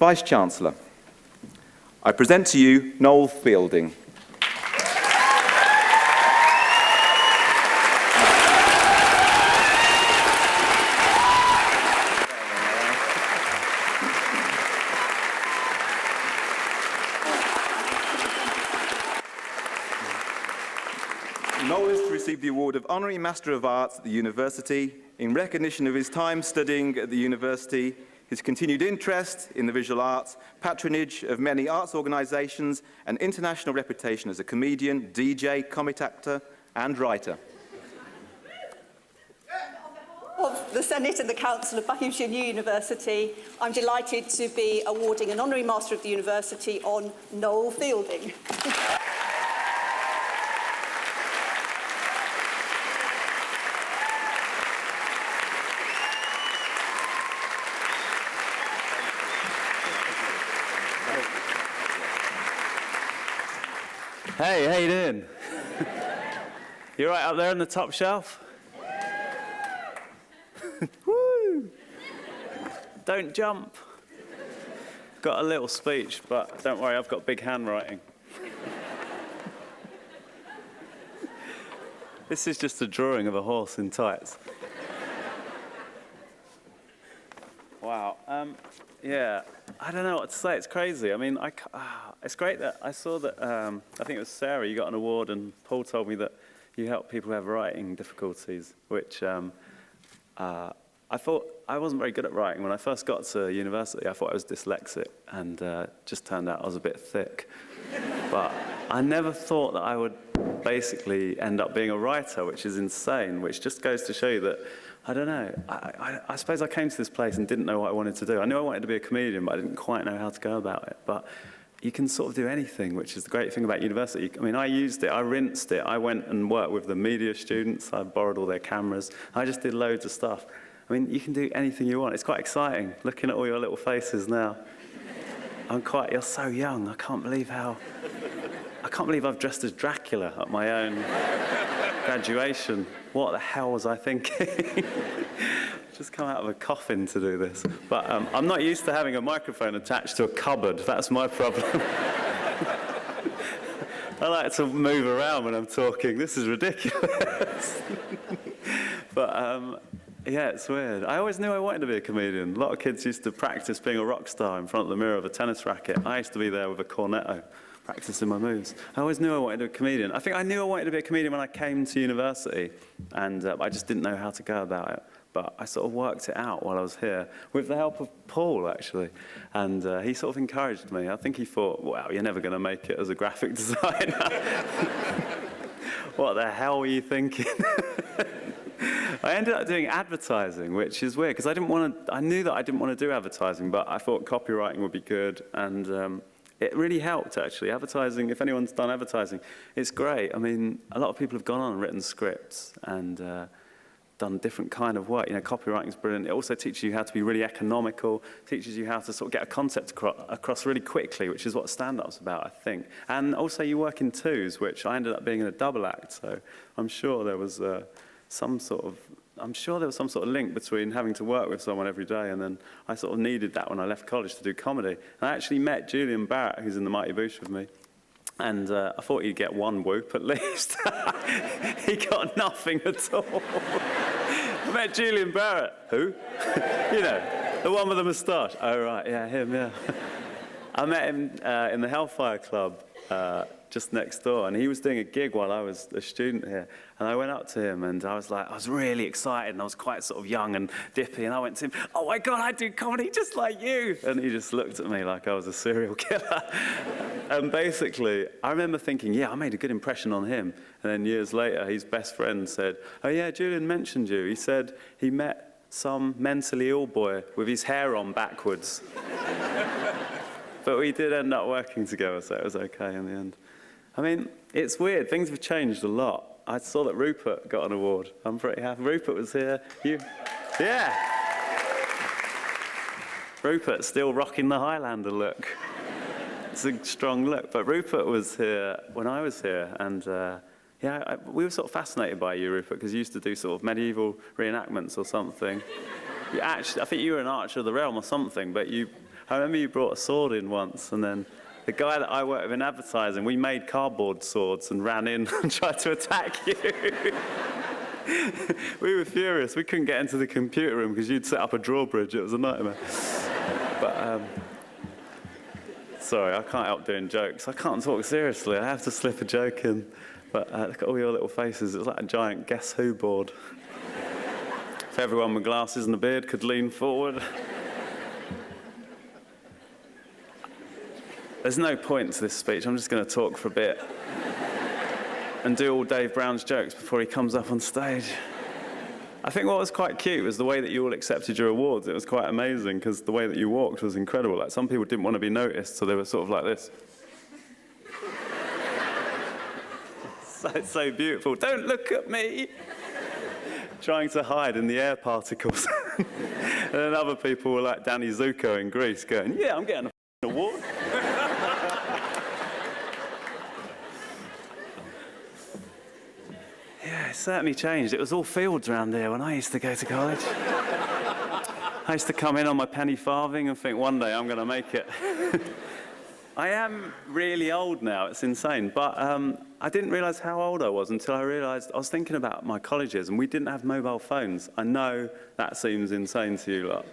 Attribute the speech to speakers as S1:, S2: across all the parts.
S1: Vice-Chancellor, I present to you Noel Fielding. Noel is to receive the award of Honorary Master of Arts at the University in recognition of his time studying at the University, his continued interest in the visual arts, patronage of many arts organisations, and international reputation as a comedian, DJ, comic actor, and writer.
S2: Of the Senate and the Council of Buckinghamshire University, I'm delighted to be awarding an Honorary Master of the University on Noel Fielding.
S3: Hey, how you doing? You right up there on the top shelf? Woo! Don't jump. Got a little speech, but don't worry, I've got big handwriting. This is just a drawing of a horse in tights. Wow. Yeah, I don't know what to say. It's crazy. I mean, it's great that I saw that, I think it was Sarah, you got an award, and Paul told me that you help people who have writing difficulties, which I thought I wasn't very good at writing. When I first got to university, I thought I was dyslexic, and just turned out I was a bit thick. But I never thought that I would basically end up being a writer, which is insane, which just goes to show you that, I don't know, I suppose I came to this place and didn't know what I wanted to do. I knew I wanted to be a comedian, but I didn't quite know how to go about it. But you can sort of do anything, which is the great thing about university. I mean, I used it, I rinsed it. I went and worked with the media students. I borrowed all their cameras. I just did loads of stuff. I mean, you can do anything you want. It's quite exciting, looking at all your little faces now. You're so young. I can't believe I've dressed as Dracula at my own graduation. What the hell was I thinking? Just come out of a coffin to do this. But I'm not used to having a microphone attached to a cupboard. That's my problem. I like to move around when I'm talking. This is ridiculous. But yeah, it's weird. I always knew I wanted to be a comedian. A lot of kids used to practice being a rock star in front of the mirror of a tennis racket. I used to be there with a cornetto, practicing my moves. I always knew I wanted to be a comedian. I think I knew I wanted to be a comedian when I came to university, and I just didn't know how to go about it. But I sort of worked it out while I was here, with the help of Paul, actually. And he sort of encouraged me. I think he thought, wow, you're never going to make it as a graphic designer. What the hell were you thinking? I ended up doing advertising, which is weird, because I knew that I didn't want to do advertising, but I thought copywriting would be good, and it really helped, actually. Advertising, if anyone's done advertising, it's great. I mean, a lot of people have gone on and written scripts and done different kind of work. You know, copywriting is brilliant. It also teaches you how to be really economical, teaches you how to sort of get a concept across really quickly, which is what stand-up's about, I think. And also you work in twos, which I ended up being in a double act, so I'm sure there was some sort of link between having to work with someone every day, and then I sort of needed that when I left college to do comedy. And I actually met Julian Barrett, who's in the Mighty Boosh with me, and I thought he'd get one whoop at least. He got nothing at all. I met Julian Barrett. Who? You know, the one with the moustache. Oh, right, yeah, him, yeah. I met him in the Hellfire Club just next door, and he was doing a gig while I was a student here, and I went up to him, and I was really excited, and I was quite sort of young and dippy, and I went to him, oh my God, I do comedy just like you, and he just looked at me like I was a serial killer. And basically, I remember thinking, yeah, I made a good impression on him, and then years later, his best friend said, oh yeah, Julian mentioned you. He said he met some mentally ill boy with his hair on backwards. But we did end up working together, so it was okay in the end. I mean, it's weird. Things have changed a lot. I saw that Rupert got an award. I'm pretty happy. Rupert was here. Yeah. Rupert's still rocking the Highlander look. It's a strong look. But Rupert was here when I was here, and we were sort of fascinated by you, Rupert, because you used to do sort of medieval reenactments or something. I think you were an Archer of the Realm or something, but I remember you brought a sword in once, and then the guy that I worked with in advertising, we made cardboard swords and ran in and tried to attack you. We were furious. We couldn't get into the computer room because you'd set up a drawbridge. It was a nightmare. But, sorry, I can't help doing jokes. I can't talk seriously. I have to slip a joke in. But look at all your little faces. It was like a giant Guess Who board. If everyone with glasses and a beard could lean forward. There's no point to this speech. I'm just going to talk for a bit and do all Dave Brown's jokes before he comes up on stage. I think what was quite cute was the way that you all accepted your awards. It was quite amazing because the way that you walked was incredible. Like, some people didn't want to be noticed, so they were sort of like this. So beautiful. Don't look at me. Trying to hide in the air particles. And then other people were like Danny Zuko in Greece going, yeah, I'm getting an award. Yeah, it certainly changed. It was all fields around here when I used to go to college. I used to come in on my penny farthing and think, one day I'm going to make it. I am really old now, it's insane, but I didn't realise how old I was until I realised I was thinking about my colleges and we didn't have mobile phones. I know that seems insane to you lot.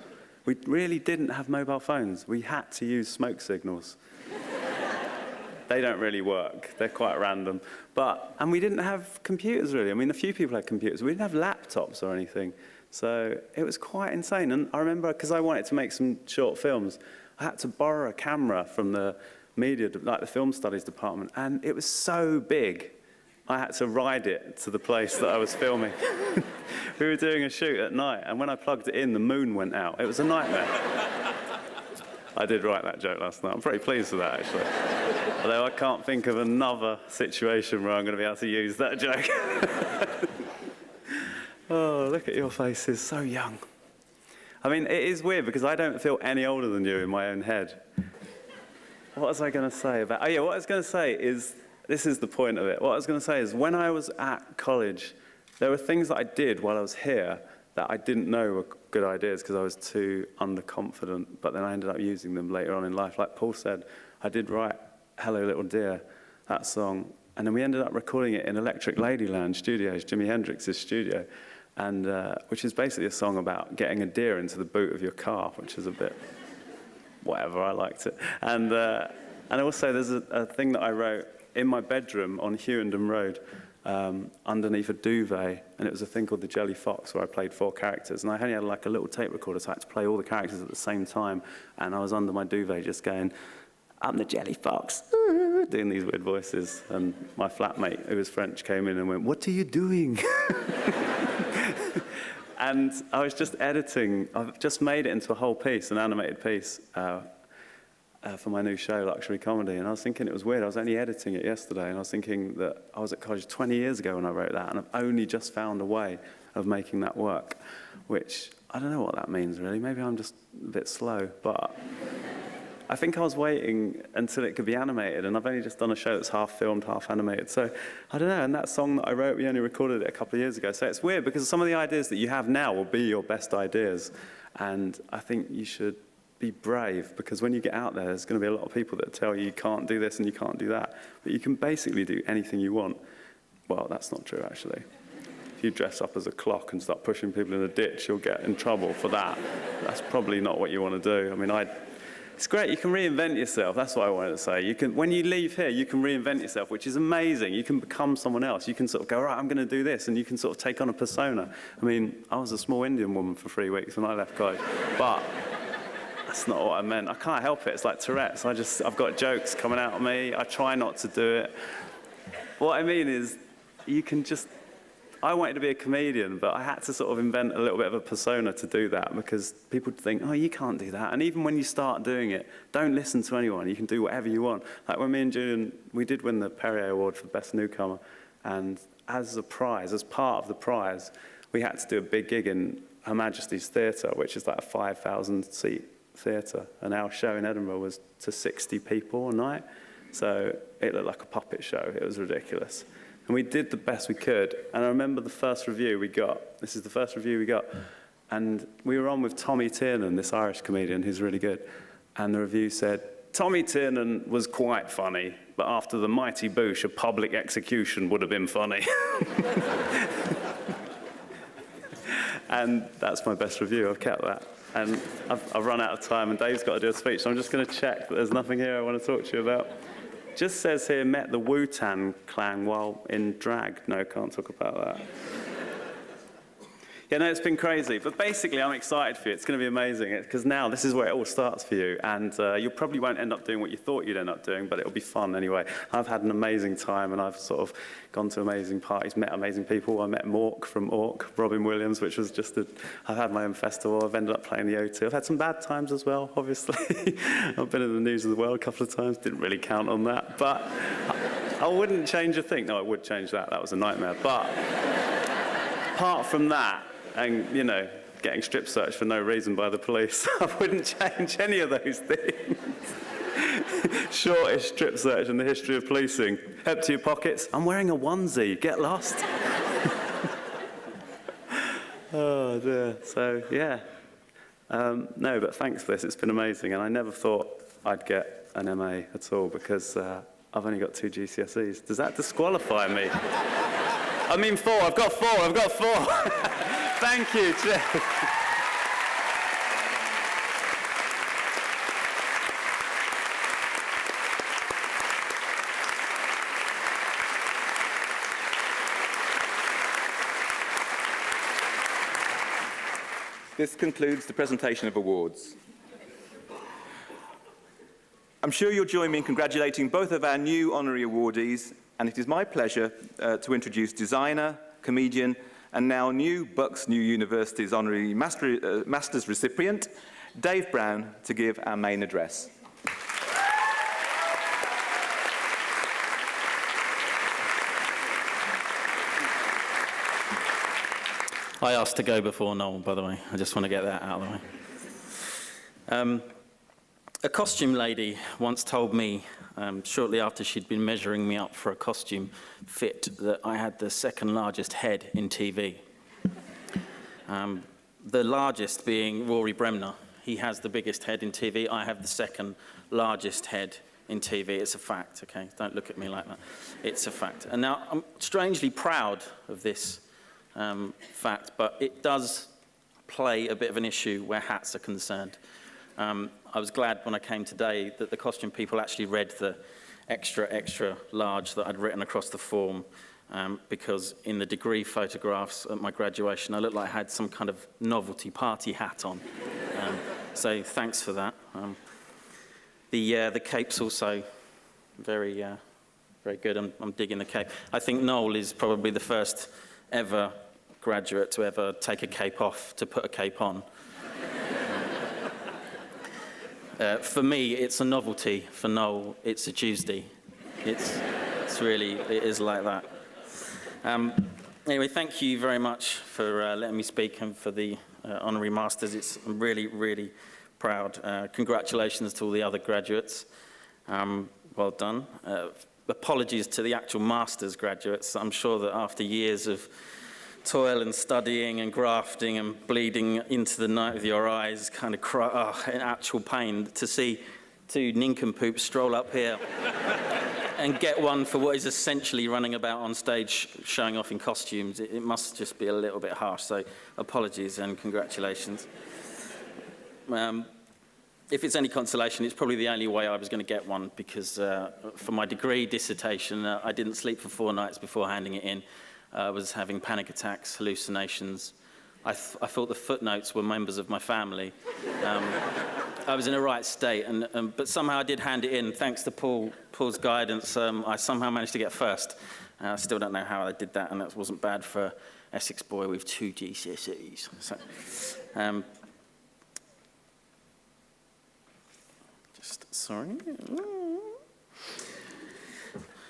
S3: We really didn't have mobile phones. We had to use smoke signals. They don't really work. They're quite random. And we didn't have computers, really. I mean, a few people had computers. We didn't have laptops or anything. So it was quite insane. And I remember, because I wanted to make some short films, I had to borrow a camera from the media, like the film studies department, and it was so big, I had to ride it to the place that I was filming. We were doing a shoot at night, and when I plugged it in, the moon went out. It was a nightmare. I did write that joke last night. I'm pretty pleased with that, actually. Although I can't think of another situation where I'm going to be able to use that joke. Oh, look at your faces, so young. I mean, it is weird because I don't feel any older than you in my own head. What was I going to say about... Oh, yeah, what I was going to say is... This is the point of it. What I was going to say is when I was at college, there were things that I did while I was here that I didn't know were good ideas because I was too underconfident, but then I ended up using them later on in life. Like Paul said, I did write Hello Little Dear, that song, and then we ended up recording it in Electric Ladyland Studios, Jimi Hendrix's studio, and which is basically a song about getting a deer into the boot of your car, which is a bit whatever, I liked it. And also there's a thing that I wrote in my bedroom on Hewendon Road, underneath a duvet, and it was a thing called The Jelly Fox where I played 4 characters, and I only had like a little tape recorder, so I had to play all the characters at the same time, and I was under my duvet just going, I'm the Jelly Fox, doing these weird voices, and my flatmate, who was French, came in and went, what are you doing? And I was just editing, I've just made it into a whole piece, an animated piece, for my new show, Luxury Comedy, and I was thinking it was weird. I was only editing it yesterday, and I was thinking that I was at college 20 years ago when I wrote that, and I've only just found a way of making that work, which I don't know what that means, really. Maybe I'm just a bit slow, but I think I was waiting until it could be animated, and I've only just done a show that's half filmed, half animated. So I don't know, and that song that I wrote, we only recorded it a couple of years ago. So it's weird because some of the ideas that you have now will be your best ideas, and I think you should be brave, because when you get out there, there's going to be a lot of people that tell you you can't do this and you can't do that. But you can basically do anything you want. Well, that's not true, actually. If you dress up as a clock and start pushing people in a ditch, you'll get in trouble for that. That's probably not what you want to do. I mean, it's great. You can reinvent yourself. That's what I wanted to say. When you leave here, you can reinvent yourself, which is amazing. You can become someone else. You can sort of go, right, I'm going to do this, and you can sort of take on a persona. I mean, I was a small Indian woman for 3 weeks when I left college, but that's not what I meant. I can't help it. It's like Tourette's. I've got jokes coming out of me. I try not to do it. What I mean is, you can just... I wanted to be a comedian, but I had to sort of invent a little bit of a persona to do that, because people think, oh, you can't do that. And even when you start doing it, don't listen to anyone. You can do whatever you want. Like when me and Julian, we did win the Perrier Award for Best Newcomer, and as a prize, as part of the prize, we had to do a big gig in Her Majesty's Theatre, which is like a 5,000-seat theatre, and our show in Edinburgh was to 60 people a night, so it looked like a puppet show. It was ridiculous. And we did the best we could, and I remember the first review we got. This is the first review we got, and we were on with Tommy Tiernan, this Irish comedian who's really good, And the review said, Tommy Tiernan was quite funny, but after the mighty boosh, a public execution would have been funny. And that's my best review. I've kept that. And I've run out of time, and Dave's got to do a speech, so I'm just going to check that there's nothing here I want to talk to you about. Just says here, met the Wu-Tang Clan while in drag. No, can't talk about that. Yeah, no, it's been crazy. But basically, I'm excited for you. It's going to be amazing. Because now this is where it all starts for you. And you probably won't end up doing what you thought you'd end up doing, but it'll be fun anyway. I've had an amazing time, and I've sort of gone to amazing parties, met amazing people. I met Mork from Ork, Robin Williams, which was just I've had my own festival. I've ended up playing the O2. I've had some bad times as well, obviously. I've been in the news of the world a couple of times. Didn't really count on that. But I wouldn't change a thing. No, I would change that. That was a nightmare. But apart from that, and, you know, getting strip searched for no reason by the police, I wouldn't change any of those things. Shortest strip search in the history of policing. Empty your pockets. I'm wearing a onesie. Get lost. Oh, dear. So, yeah. No, but thanks for this. It's been amazing. And I never thought I'd get an MA at all because I've only got 2 GCSEs. Does that disqualify me? I mean 4. I've got 4. Thank you, Jeff.
S1: This concludes the presentation of awards. I'm sure you'll join me in congratulating both of our new honorary awardees, and it is my pleasure to introduce designer, comedian, and now new Bucks New University's honorary master's recipient, Dave Brown, to give our main address.
S4: I asked to go before Noel, by the way. I just want to get that out of the way. A costume lady once told me, shortly after she'd been measuring me up for a costume fit, that I had the second largest head in TV. The largest being Rory Bremner. He has the biggest head in TV. I have the second largest head in TV. It's a fact, okay? Don't look at me like that. It's a fact. And now, I'm strangely proud of this fact, but it does play a bit of an issue where hats are concerned. I was glad when I came today that the costume people actually read the extra large that I'd written across the form, because in the degree photographs at my graduation, I looked like I had some kind of novelty party hat on. So thanks for that. The cape's also very good. I'm digging the cape. I think Noel is probably the first ever graduate to ever take a cape off to put a cape on. For me, it's a novelty. For Noel, it's a Tuesday. It is like that. Anyway, thank you very much for letting me speak and for the honorary masters. I'm really, really proud. Congratulations to all the other graduates. Well done. Apologies to the actual masters graduates. I'm sure that after years of toil and studying and grafting and bleeding into the night with your eyes, kind of in actual pain, to see 2 nincompoops stroll up here and get one for what is essentially running about on stage showing off in costumes, it must just be a little bit harsh. So apologies and congratulations. If it's any consolation, it's probably the only way I was going to get one, because for my degree dissertation, I didn't sleep for 4 nights before handing it in. I was having panic attacks, hallucinations. I thought the footnotes were members of my family. I was in a right state, but somehow I did hand it in. Thanks to Paul's guidance, I somehow managed to get first. I still don't know how I did that, and that wasn't bad for an Essex boy with 2 GCSEs. So, sorry.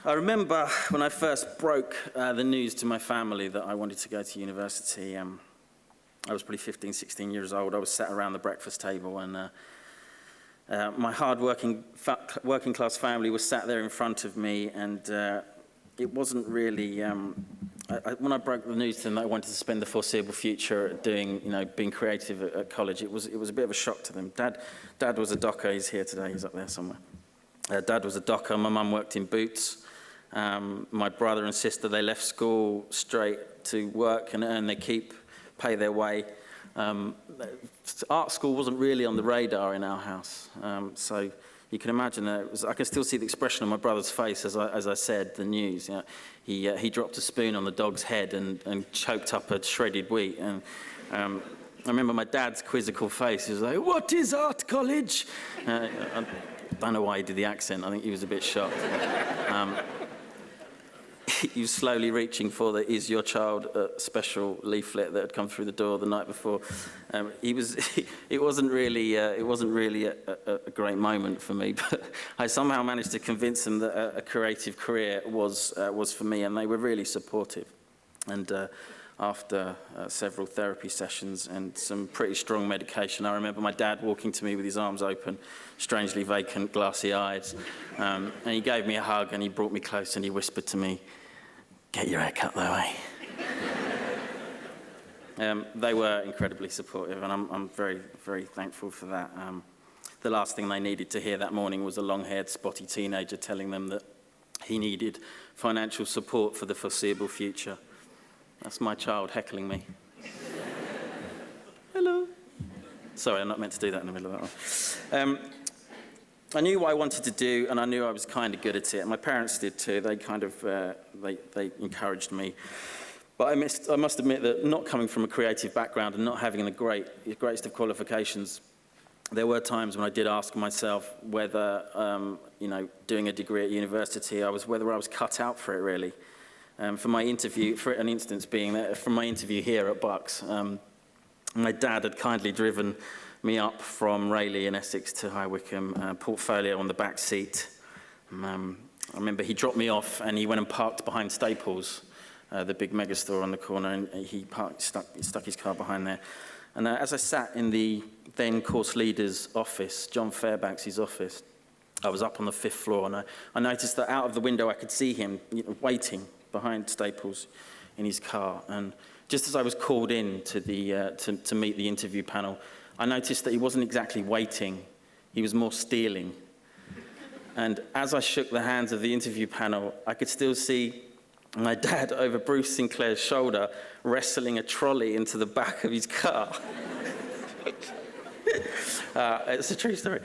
S4: I remember when I first broke the news to my family that I wanted to go to university. I was probably 15, 16 years old. I was sat around the breakfast table, and my hard-working, working-class family was sat there in front of me, and it wasn't really, when I broke the news to them that I wanted to spend the foreseeable future doing, being creative at college, it was a bit of a shock to them. Dad was a docker. He's here today. He's up there somewhere. Dad was a docker. My mum worked in Boots. My brother and sister, they left school straight to work and earn their keep, pay their way. Art school wasn't really on the radar in our house, so you can imagine that I can still see the expression on my brother's face as I said the news. He dropped a spoon on the dog's head and choked up a shredded wheat. And I remember my dad's quizzical face. He was like, "What is art college?" I don't know why he did the accent. I think he was a bit shocked. He was slowly reaching for the "Is Your Child" special leaflet that had come through the door the night before. It wasn't really a great moment for me, but I somehow managed to convince them that a creative career was for me, and they were really supportive. And after several therapy sessions and some pretty strong medication, I remember my dad walking to me with his arms open, strangely vacant, glassy eyes, and he gave me a hug and he brought me close and he whispered to me, "Get your hair cut though, eh?" They were incredibly supportive, and I'm very, very thankful for that. The last thing they needed to hear that morning was a long-haired, spotty teenager telling them that he needed financial support for the foreseeable future. That's my child heckling me. Hello. Sorry, I'm not meant to do that in the middle of that one. I knew what I wanted to do, and I knew I was kind of good at it. And my parents did too. They kind of they encouraged me. But I must admit that not coming from a creative background and not having the greatest of qualifications, there were times when I did ask myself whether, doing a degree at university, whether I was cut out for it really. For my interview, for an instance being that from my interview here at Bucks, my dad had kindly driven me up from Rayleigh in Essex to High Wycombe, portfolio on the back seat. I remember he dropped me off and he went and parked behind Staples, the big mega store on the corner, and he stuck his car behind there. And as I sat in the then course leader's office, John Fairbanks' office, I was up on the 5th floor, and I noticed that out of the window I could see him waiting behind Staples in his car. And just as I was called in to to meet the interview panel, I noticed that he wasn't exactly waiting, he was more stealing. And as I shook the hands of the interview panel, I could still see my dad over Bruce Sinclair's shoulder wrestling a trolley into the back of his car. It's a true story.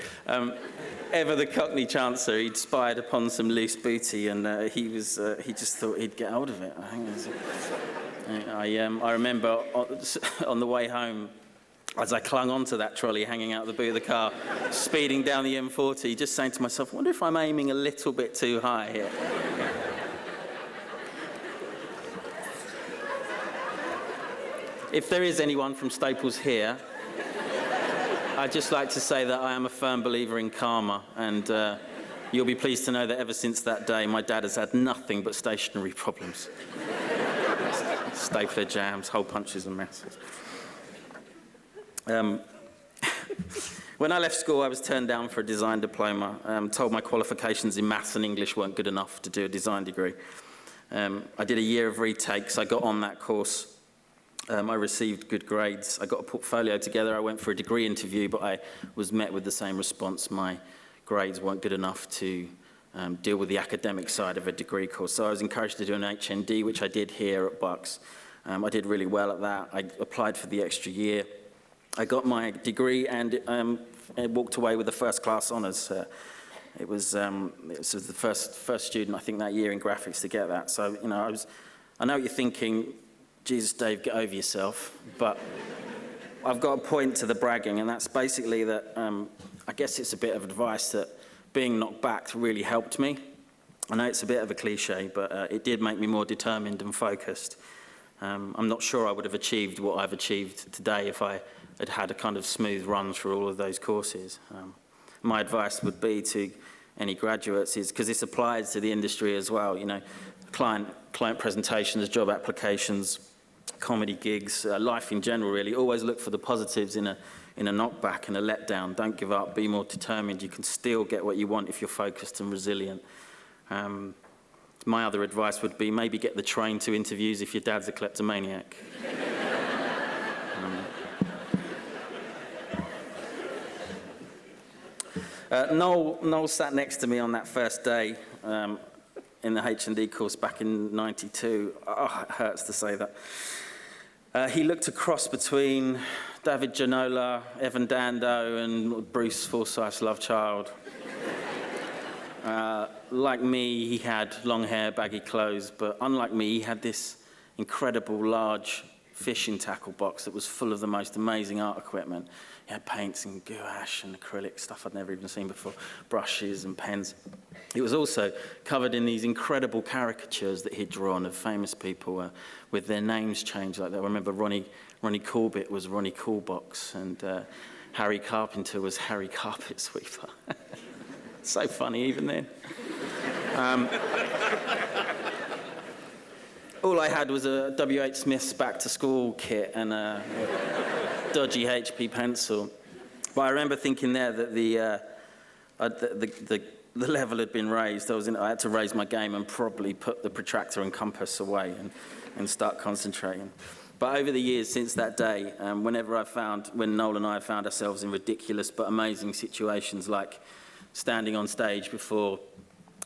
S4: Ever the Cockney Chancer, he'd spied upon some loose booty, and he just thought he'd get hold of it. I remember on the way home, as I clung onto that trolley hanging out the boot of the car, speeding down the M40, just saying to myself, I wonder if I'm aiming a little bit too high here. If there is anyone from Staples here, I'd just like to say that I am a firm believer in karma, and you'll be pleased to know that ever since that day, my dad has had nothing but stationery problems. Stapler jams, hole punches and messes. When I left school, I was turned down for a design diploma, told my qualifications in maths and English weren't good enough to do a design degree. I did a year of retakes. I got on that course. I received good grades. I got a portfolio together. I went for a degree interview, but I was met with the same response. My grades weren't good enough to deal with the academic side of a degree course. So I was encouraged to do an HND, which I did here at Bucks. I did really well at that. I applied for the extra year. I got my degree and walked away with a first-class honours. It was the first student, I think, that year in graphics to get that. So, I know what you're thinking, Jesus, Dave, get over yourself. But I've got a point to the bragging, and that's basically that I guess it's a bit of advice that being knocked back really helped me. I know it's a bit of a cliche, but it did make me more determined and focused. I'm not sure I would have achieved what I've achieved today if I had had a kind of smooth run through all of those courses. My advice would be to any graduates is, because this applies to the industry as well, client presentations, job applications, comedy gigs, life in general really, always look for the positives in a knockback and a letdown. Don't give up, be more determined. You can still get what you want if you're focused and resilient. my other advice would be maybe get the train to interviews if your dad's a kleptomaniac. Noel sat next to me on that first day in the H&D course back in '92. Oh, it hurts to say that. He looked a cross between David Ginola, Evan Dando, and Bruce Forsyth's love child. Like me, he had long hair, baggy clothes, but unlike me, he had this incredible large fishing tackle box that was full of the most amazing art equipment. He had paints and gouache and acrylic, stuff I'd never even seen before, brushes and pens. It was also covered in these incredible caricatures that he'd drawn of famous people with their names changed like that. I remember Ronnie Corbett was Ronnie Coolbox, and Harry Carpenter was Harry Carpet Sweeper. So funny even then. All I had was a W.H. Smith's back to school kit and a dodgy HP pencil. But I remember thinking there that the level had been raised. I had to raise my game and probably put the protractor and compass away and start concentrating. But over the years since that day, when Noel and I found ourselves in ridiculous but amazing situations, like standing on stage before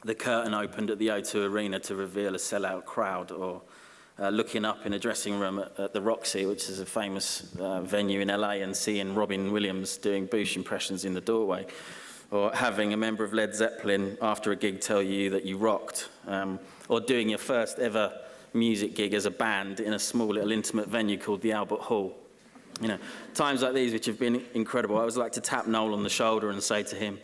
S4: the curtain opened at the O2 Arena to reveal a sellout crowd, or looking up in a dressing room at the Roxy, which is a famous venue in LA, and seeing Robin Williams doing Bush impressions in the doorway, or having a member of Led Zeppelin after a gig tell you that you rocked, or doing your first ever music gig as a band in a small little intimate venue called the Albert Hall. You know, times like these which have been incredible. I always like to tap Noel on the shoulder and say to him,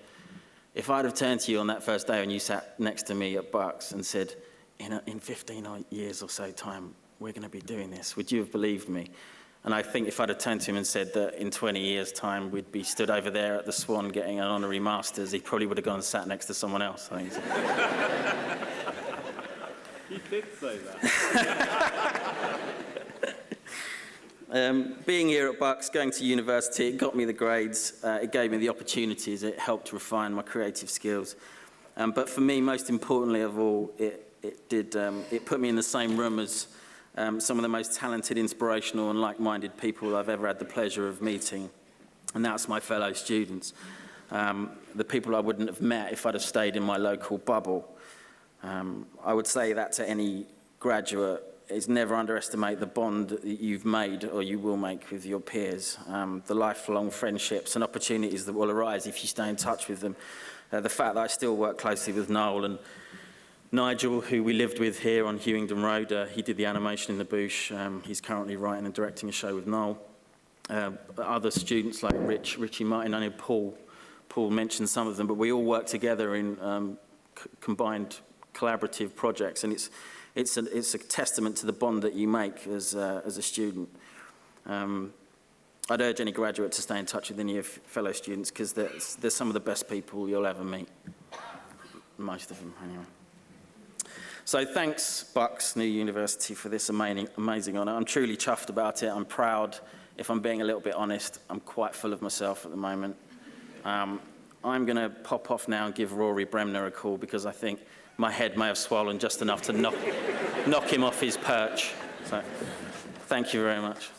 S4: if I'd have turned to you on that first day when you sat next to me at Bucks and said, in 15 years or so time, we're going to be doing this, would you have believed me? And I think if I'd have turned to him and said that in 20 years' time we'd be stood over there at the Swan getting an honorary master's, he probably would have gone and sat next to someone else. I think.
S3: You did say that.
S4: Being here at Bucks, going to university, it got me the grades, it gave me the opportunities, it helped refine my creative skills. But for me, most importantly of all, it put me in the same room as some of the most talented, inspirational and like-minded people I've ever had the pleasure of meeting. And that's my fellow students. The people I wouldn't have met if I'd have stayed in my local bubble. I would say that to any graduate, is never underestimate the bond that you've made or you will make with your peers, the lifelong friendships and opportunities that will arise if you stay in touch with them. The fact that I still work closely with Noel and Nigel, who we lived with here on Hewingdon Road, he did the animation in the Bush. He's currently writing and directing a show with Noel. Other students like Richie Martin, I know Paul mentioned some of them, but we all work together in combined collaborative projects, and it's a testament to the bond that you make as a student. I'd urge any graduate to stay in touch with any of your fellow students, because they're some of the best people you'll ever meet. Most of them, anyway. So thanks, Bucks New University, for this amazing honour. I'm truly chuffed about it. I'm proud. If I'm being a little bit honest, I'm quite full of myself at the moment. I'm going to pop off now and give Rory Bremner a call, because I think my head may have swollen just enough to knock him off his perch. So, thank you very much.